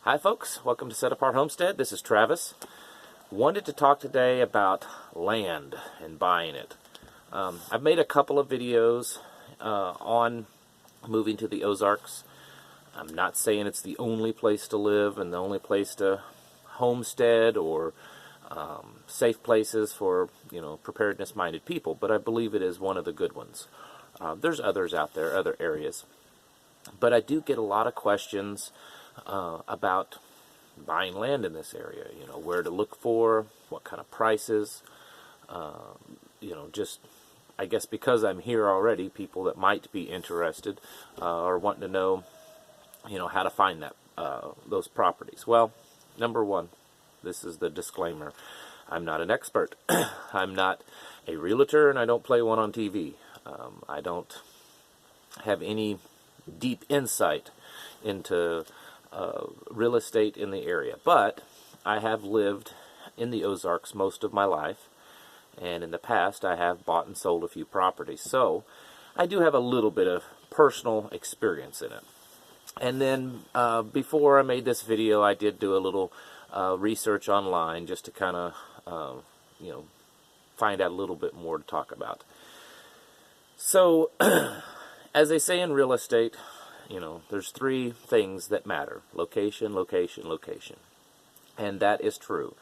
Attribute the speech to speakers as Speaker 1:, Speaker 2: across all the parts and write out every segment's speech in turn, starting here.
Speaker 1: Hi folks, welcome to Set Apart Homestead. This is Travis. Wanted to talk today about land and buying it. I've made a couple of videos on moving to the Ozarks. I'm not saying it's the only place to live and the only place to homestead or safe places for, preparedness-minded people, but I believe it is one of the good ones. There's others out there, other areas. But I do get a lot of questions about buying land in this area, where to look for, what kind of prices, just, I guess because I'm here already, people that might be interested are wanting to know, how to find that those properties. Well, number one, this is the disclaimer. I'm not an expert. I'm not a realtor, and I don't play one on TV. I don't have any deep insight into real estate in the area, but I have lived in the Ozarks most of my life, and in the past I have bought and sold a few properties, so I do have a little bit of personal experience in it. And then before I made this video, I did do a little research online just to kind of find out a little bit more to talk about. So as they say in real estate, there's three things that matter: location, location, location. And that is true.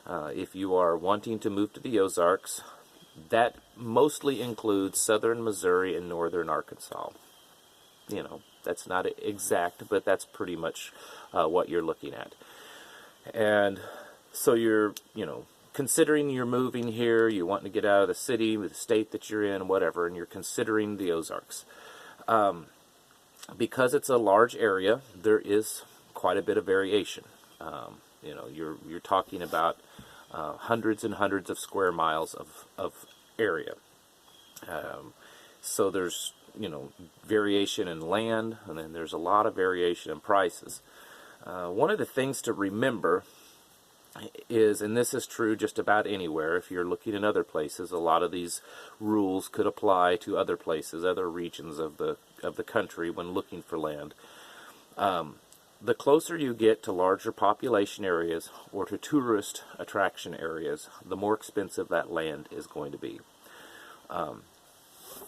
Speaker 1: If you are wanting to move to the Ozarks, that mostly includes southern Missouri and northern Arkansas. That's not exact, but that's pretty much what you're looking at. And so you're, considering you're moving here, you want to get out of the city, the state that you're in, whatever, and you're considering the Ozarks. Because it's a large area, there is quite a bit of variation. You're talking about hundreds and hundreds of square miles of area. So there's variation in land, and then there's a lot of variation in prices. One of the things to remember is, and this is true just about anywhere, if you're looking in other places, a lot of these rules could apply to other places, other regions of the country when looking for land. The closer you get to larger population areas or to tourist attraction areas, the more expensive that land is going to be.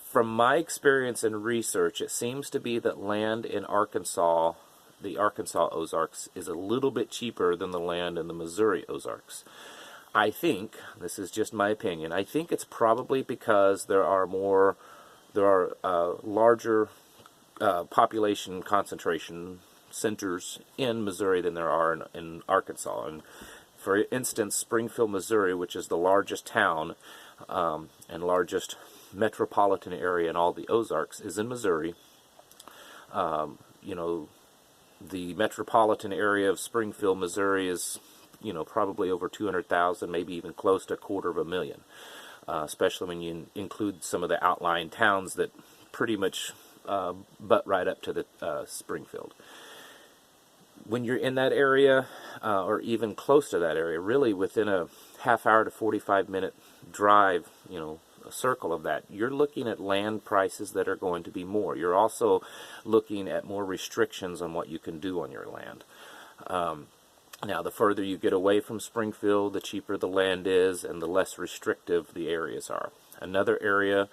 Speaker 1: From my experience and research, it seems to be that land in Arkansas, the Arkansas Ozarks, is a little bit cheaper than the land in the Missouri Ozarks. I think, this is just my opinion, I think it's probably because there are larger population concentration centers in Missouri than there are in Arkansas. And for instance, Springfield, Missouri, which is the largest town and largest metropolitan area in all the Ozarks, is in Missouri. The metropolitan area of Springfield, Missouri is, probably over 200,000, maybe even close to 250,000, especially when you include some of the outlying towns that pretty much butt right up to the Springfield. When you're in that area, or even close to that area, really within a half-hour to 45-minute drive, a circle of that, you're looking at land prices that are going to be more. You're also looking at more restrictions on what you can do on your land. Now, the further you get away from Springfield, the cheaper the land is and the less restrictive the areas are. Another area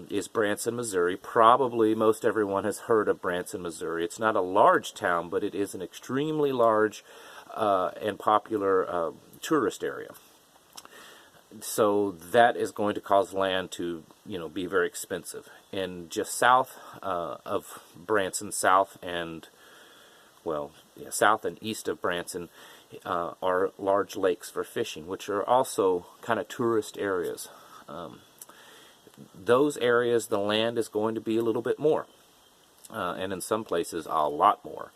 Speaker 1: is Branson, Missouri. Probably most everyone has heard of Branson, Missouri. It's not a large town, but it is an extremely large and popular tourist area. So that is going to cause land to, be very expensive. And just south of Branson, south and east of Branson are large lakes for fishing, which are also kind of tourist areas. Those areas, the land is going to be a little bit more, and in some places a lot more.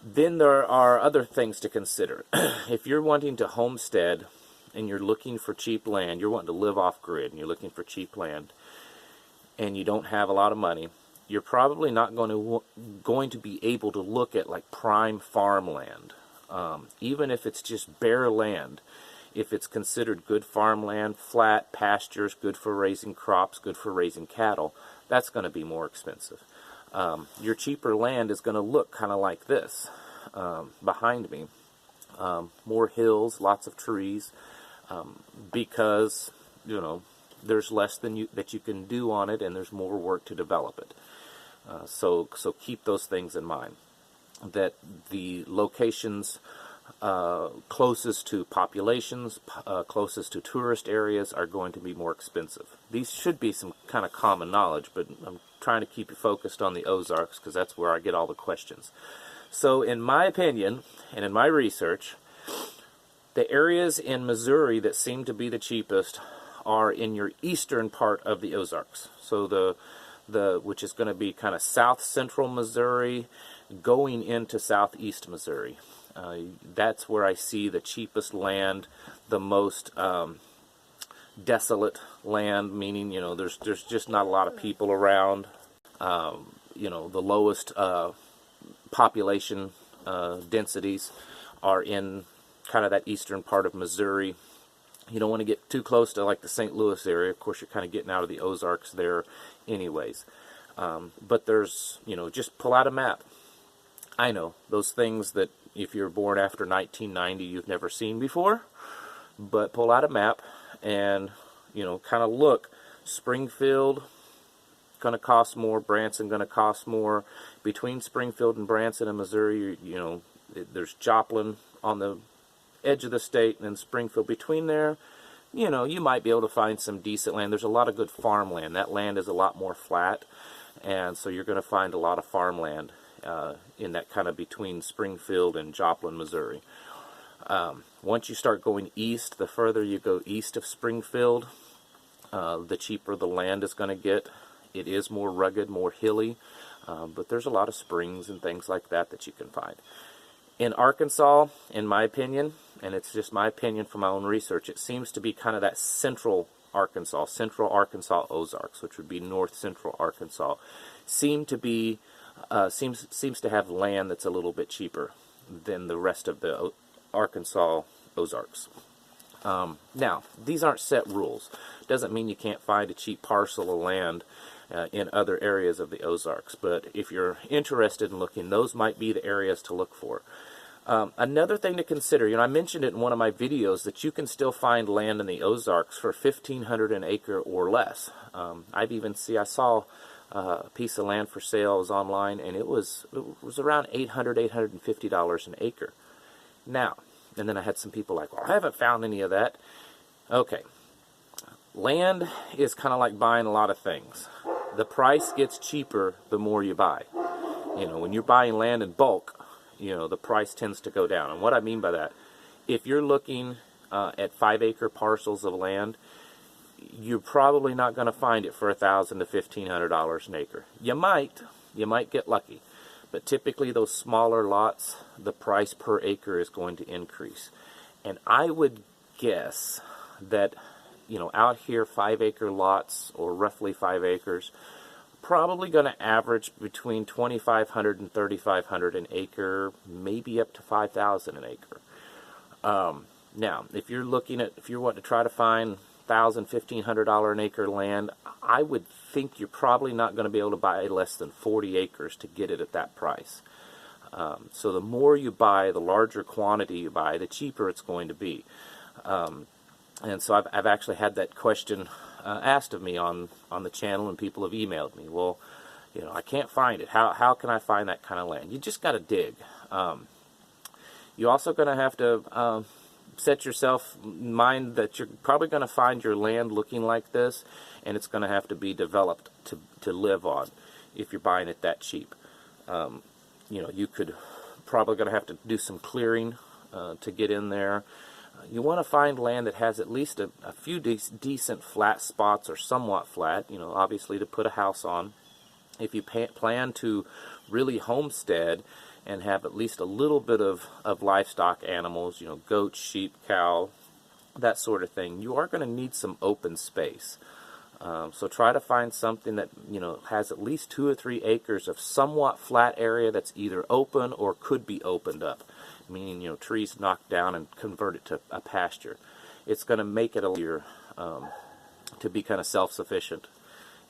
Speaker 1: Then there are other things to consider. If you're wanting to homestead and you're looking for cheap land, you're wanting to live off grid and you're looking for cheap land, and you don't have a lot of money, you're probably not going to be able to look at like prime farmland. Even if it's just bare land, if it's considered good farmland, flat pastures, good for raising crops, good for raising cattle, that's going to be more expensive. Your cheaper land is going to look kind of like this. behind me. More hills, lots of trees, because, you know, there's less that you can do on it, and there's more work to develop it. So keep those things in mind. That the locations closest to populations, closest to tourist areas are going to be more expensive. These should be some kind of common knowledge, but I'm trying to keep you focused on the Ozarks because that's where I get all the questions. So in my opinion, and in my research, the areas in Missouri that seem to be the cheapest are in your eastern part of the Ozarks. So which is going to be kind of south central Missouri going into southeast Missouri. That's where I see the cheapest land, the most desolate land, meaning, you know, there's just not a lot of people around. You know, the lowest population densities are in kind of that eastern part of Missouri. You don't want to get too close to like the St. Louis area. Of course, you're kind of getting out of the Ozarks there anyways. But there's, you know, just pull out a map. I know, those things that if you're born after 1990 you've never seen before, but pull out a map and, you know, kind of look. Springfield going to cost more, Branson going to cost more. Between Springfield and Branson in Missouri, you know, there's Joplin on the edge of the state, and then Springfield. Between there, you know, you might be able to find some decent land. There's a lot of good farmland. That land is a lot more flat, and so you're going to find a lot of farmland in that kind of between Springfield and Joplin, Missouri. Once you start going east, the further you go east of Springfield, the cheaper the land is going to get. It is more rugged, more hilly, but there's a lot of springs and things like that that you can find. In Arkansas, in my opinion, and it's just my opinion from my own research, it seems to be kind of that central Arkansas Ozarks, which would be north central Arkansas, seems to have land that's a little bit cheaper than the rest of the Arkansas Ozarks. Now, these aren't set rules. Doesn't mean you can't find a cheap parcel of land in other areas of the Ozarks, but if you're interested in looking, those might be the areas to look for. Another thing to consider, you know, I mentioned it in one of my videos that you can still find land in the Ozarks for $1,500 an acre or less. I saw a piece of land for sale. It was online, and it was around $850 an acre. Now, and then I had some people like, well, I haven't found any of that. Okay, land is kind of like buying a lot of things. The price gets cheaper the more you buy. You know, when you're buying land in bulk, you know, the price tends to go down. And what I mean by that, if you're looking at 5-acre parcels of land, you're probably not going to find it for $1,000 to $1,500 an acre. You might get lucky, but typically those smaller lots, the price per acre is going to increase. And I would guess that, you know, out here 5-acre lots, or roughly 5 acres, probably going to average between $2,500 and $3,500 an acre, maybe up to $5,000 an acre. Now, if you're wanting to try to find $1,000, $1,500 an acre land, I would think you're probably not going to be able to buy less than 40 acres to get it at that price. So the more you buy, the larger quantity you buy, the cheaper it's going to be. And so I've actually had that question asked of me on the channel, and people have emailed me. Well, you know, I can't find it. How can I find that kind of land? You just got to dig. You're also going to have to set yourself in mind that you're probably going to find your land looking like this, and it's going to have to be developed to live on if you're buying it that cheap. You know, you could probably going to have to do some clearing to get in there. You want to find land that has at least a few decent flat spots, or somewhat flat, you know, obviously to put a house on. If you plan to really homestead and have at least a little bit of livestock animals, you know, goats, sheep, cow, that sort of thing, you are going to need some open space. So try to find something that, you know, has at least 2 or 3 acres of somewhat flat area that's either open or could be opened up, meaning, you know, trees knocked down and convert it to a pasture. It's going to make it easier to be kind of self-sufficient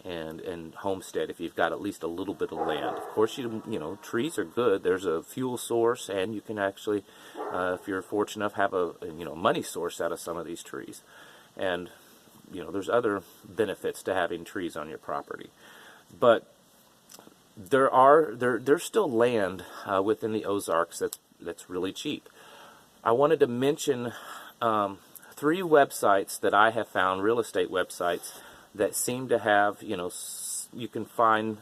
Speaker 1: and homestead if you've got at least a little bit of land. Of course, you know, trees are good. There's a fuel source, and you can actually, if you're fortunate enough, have a money source out of some of these trees. And you know, there's other benefits to having trees on your property. But there's still land within the Ozarks that's really cheap. I wanted to mention 3 websites that I have found, real estate websites, that seem to have, you know, you can find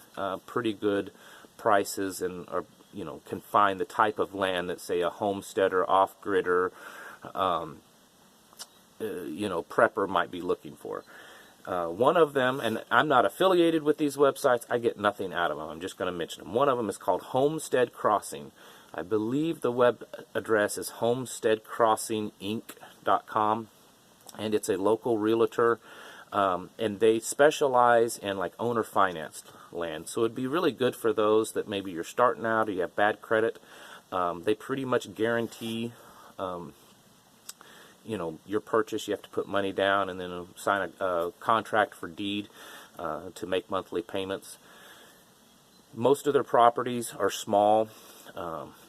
Speaker 1: pretty good prices, and or you know, can find the type of land that, say, a homesteader, off-gridder, you know, prepper might be looking for. One of them, and I'm not affiliated with these websites, I get nothing out of them, I'm just going to mention them. One of them is called Homestead Crossing. I believe the web address is homesteadcrossinginc.com, and it's a local realtor, and they specialize in like owner financed land. So it'd be really good for those that maybe you're starting out or you have bad credit. They pretty much guarantee you know, your purchase. You have to put money down and then sign a contract for deed to make monthly payments. Most of their properties are small,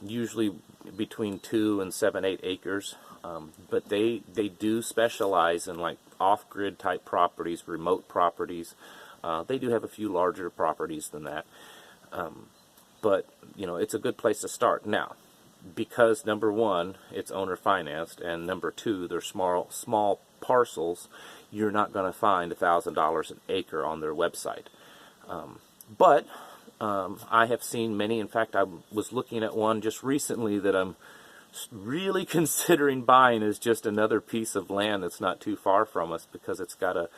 Speaker 1: usually between 2 and 7-8 acres, but they do specialize in like off-grid type properties, remote properties. They do have a few larger properties than that, but you know, it's a good place to start. Now, because number one, it's owner financed, and number two, they're small parcels, you're not going to find $1,000 an acre on their website. But I have seen many. In fact, I was looking at one just recently that I'm really considering buying. Is just another piece of land that's not too far from us, because it's got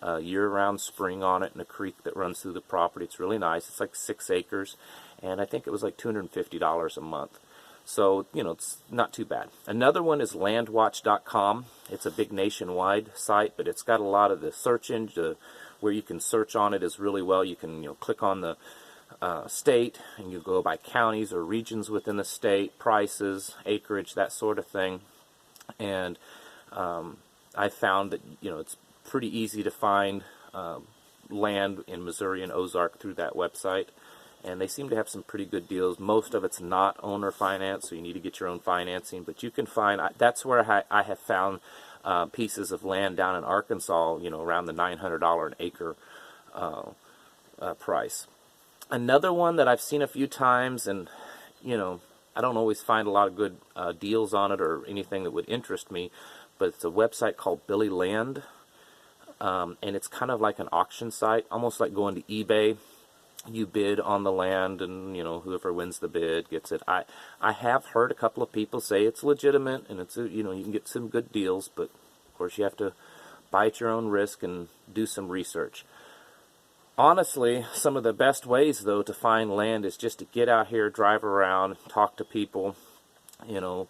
Speaker 1: a year-round spring on it and a creek that runs through the property. It's really nice. It's like 6 acres, and I think it was like $250 a month. So, you know, it's not too bad. Another one is landwatch.com. It's a big nationwide site, but it's got a lot of the search engine where you can search on it is really well. You can, you know, click on the state, and you go by counties or regions within the state, prices, acreage, that sort of thing. And I found that, you know, it's pretty easy to find land in Missouri and Ozark through that website. And they seem to have some pretty good deals. Most of it's not owner finance, so you need to get your own financing. But you can find, that's where I have found pieces of land down in Arkansas, you know, around the $900 an acre price. Another one that I've seen a few times, and, you know, I don't always find a lot of good deals on it or anything that would interest me, but it's a website called Billy Land. And it's kind of like an auction site, almost like going to eBay. You bid on the land, and you know, whoever wins the bid gets it. I have heard a couple of people say it's legitimate, and it's you know, you can get some good deals, but of course you have to buy at your own risk and do some research. Honestly, some of the best ways though to find land is just to get out here, drive around, talk to people. You know,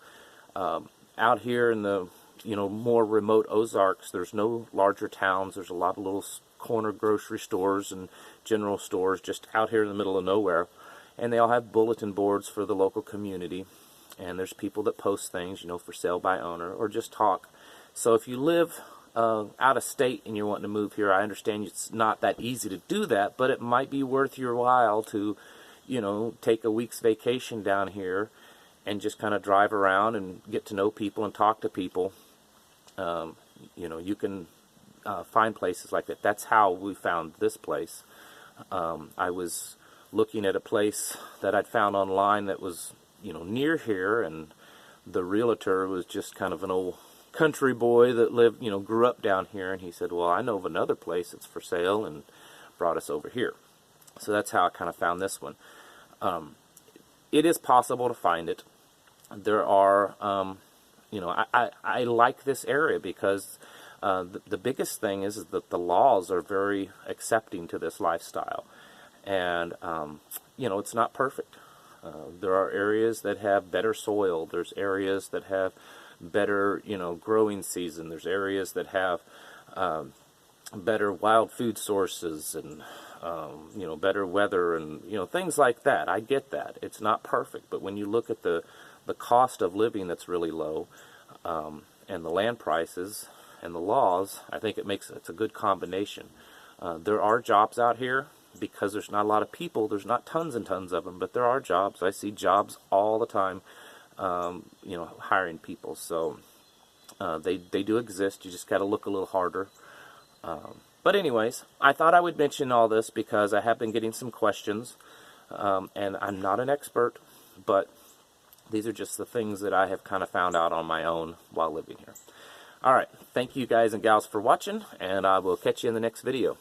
Speaker 1: out here in the, you know, more remote Ozarks, there's no larger towns. There's a lot of little corner grocery stores and general stores just out here in the middle of nowhere, and they all have bulletin boards for the local community, and there's people that post things, you know, for sale by owner or just talk. So if you live out of state and you're wanting to move here, I understand it's not that easy to do that, but it might be worth your while to, you know, take a week's vacation down here and just kind of drive around and get to know people and talk to people. You know, you can find places like that. That's how we found this place. I was looking at a place that I'd found online that was, you know, near here, and the realtor was just kind of an old country boy that lived, you know, grew up down here, and he said, well, I know of another place that's for sale, and brought us over here. So that's how I kind of found this one. It is possible to find it. There are, you know, I like this area because the biggest thing is that the laws are very accepting to this lifestyle. And, you know, it's not perfect. There are areas that have better soil. There's areas that have better, you know, growing season. There's areas that have better wild food sources and, you know, better weather and, you know, things like that. I get that. It's not perfect. But when you look at the cost of living that's really low, and the land prices and the laws, I think it's a good combination. There are jobs out here. Because there's not a lot of people, there's not tons and tons of them, but there are jobs. I see jobs all the time, you know, hiring people. So they do exist. You just got to look a little harder. But anyways, I thought I would mention all this because I have been getting some questions, and I'm not an expert, but these are just the things that I have kind of found out on my own while living here. All right, thank you guys and gals for watching, and I will catch you in the next video.